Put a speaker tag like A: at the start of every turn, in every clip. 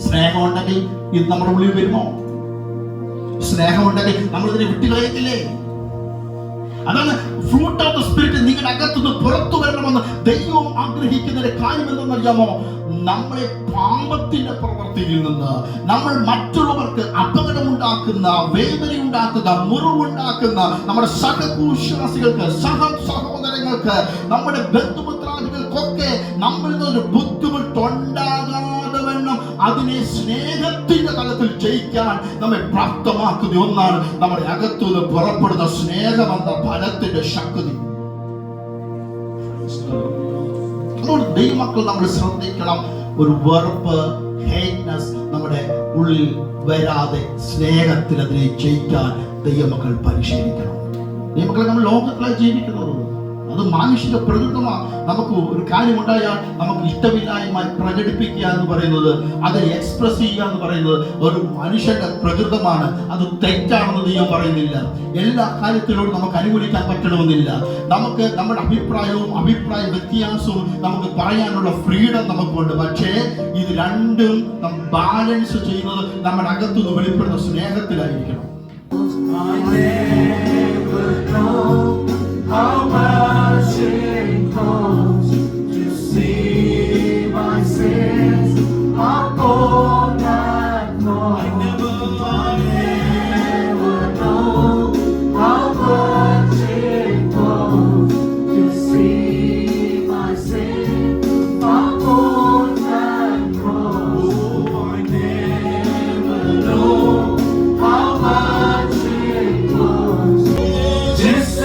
A: സ്നേഹമുണ്ടെങ്കിൽ ഇത് നമ്മുടെ ഉള്ളിൽ വരുമോ? സ്നേഹമുണ്ടെങ്കിൽ നമ്മൾ ഇതിനെ വിട്ടുകളയത്തില്ലേ? അതാണ് ഫ്രൂട്ട് ഓഫ് ദ സ്പിരിറ്റ് നിങ്ങളുടെ അകത്തുനിന്ന് പുറത്തു വരണമെന്ന് ദൈവം ആഗ്രഹിക്കുന്ന കാര്യം എന്തെന്നറിയാമോ? നമ്മളെ പാപത്തിന്റെ പ്രവൃത്തിയിൽ നിന്ന്, നമ്മൾ മറ്റുള്ളവർക്ക് അപകടമുണ്ടാക്കുന്ന, വേദനയുണ്ടാക്കുന്ന, മുറിവുണ്ടാക്കുന്ന നമ്മുടെ സഹവിശ്വാസികൾക്ക്, സഹോദരങ്ങൾക്ക്, നമ്മുടെ ബന്ധുമിത്രാദികൾക്കൊക്കെ നമ്മളിൽ നിന്നൊരു ബുദ്ധിമുട്ടുണ്ടാകാതെ വേണം അതിനെ സ്നേഹത്തിന്റെ തലത്തിൽ ജയിക്കാൻ നമ്മെ പ്രാപ്തമാക്കുന്ന ഒന്നാണ് നമ്മുടെ അകത്തുനിന്ന് പുറപ്പെടുന്ന സ്നേഹമെന്ന ഫലത്തിന്റെ ശക്തി. ദൈവമക്കൾ നമ്മൾ ശ്രദ്ധിക്കണം, ഒരു വെറുപ്പ്, ഹേറ്റ്നസ് നമ്മുടെ ഉള്ളിൽ വരാതെ സ്നേഹത്തിൽ അതിനെ ജയിക്കാൻ ദൈവമക്കൾ പരിശീലിക്കണം. ദൈവമക്കളെ, നമ്മൾ ലോകത്തിലാണ് ജീവിക്കുന്നത്, അത് മാനുഷിക പ്രകൃതമാണ്. നമുക്ക് ഒരു കാര്യമുണ്ടായാൽ നമുക്ക് ഇഷ്ടമില്ലായ്മ പ്രകടിപ്പിക്കുക എന്ന് പറയുന്നത്, അത് എക്സ്പ്രസ് ചെയ്യുക എന്ന് പറയുന്നത് ഒരു മനുഷ്യന്റെ പ്രകൃതമാണ്. അത് തെറ്റാണെന്ന് ദൈവം പറയുന്നില്ല. എല്ലാ കാര്യത്തിലോടും നമുക്ക് അനുകൂലിക്കാൻ പറ്റണമെന്നില്ല. നമുക്ക് നമ്മുടെ അഭിപ്രായവും അഭിപ്രായ വ്യത്യാസവും നമുക്ക് പറയാനുള്ള ഫ്രീഡം നമുക്കുണ്ട്. പക്ഷേ ഇത് രണ്ടും ബാലൻസ് ചെയ്യുന്നത് നമ്മുടെ അകത്തുനിന്ന് വെളിപ്പെടുന്ന സ്നേഹത്തിലായിരിക്കണം. How much it costs to see my sins upon that cross. I never know how much it costs to see my sins upon that cross. Oh, I never know how much it costs. Just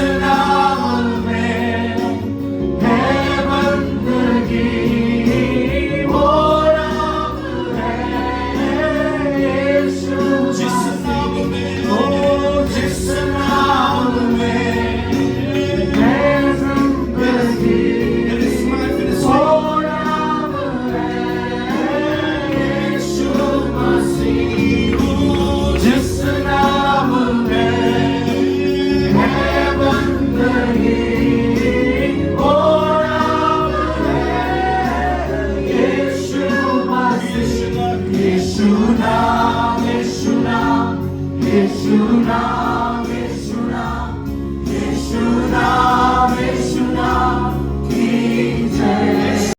A: Yeshua.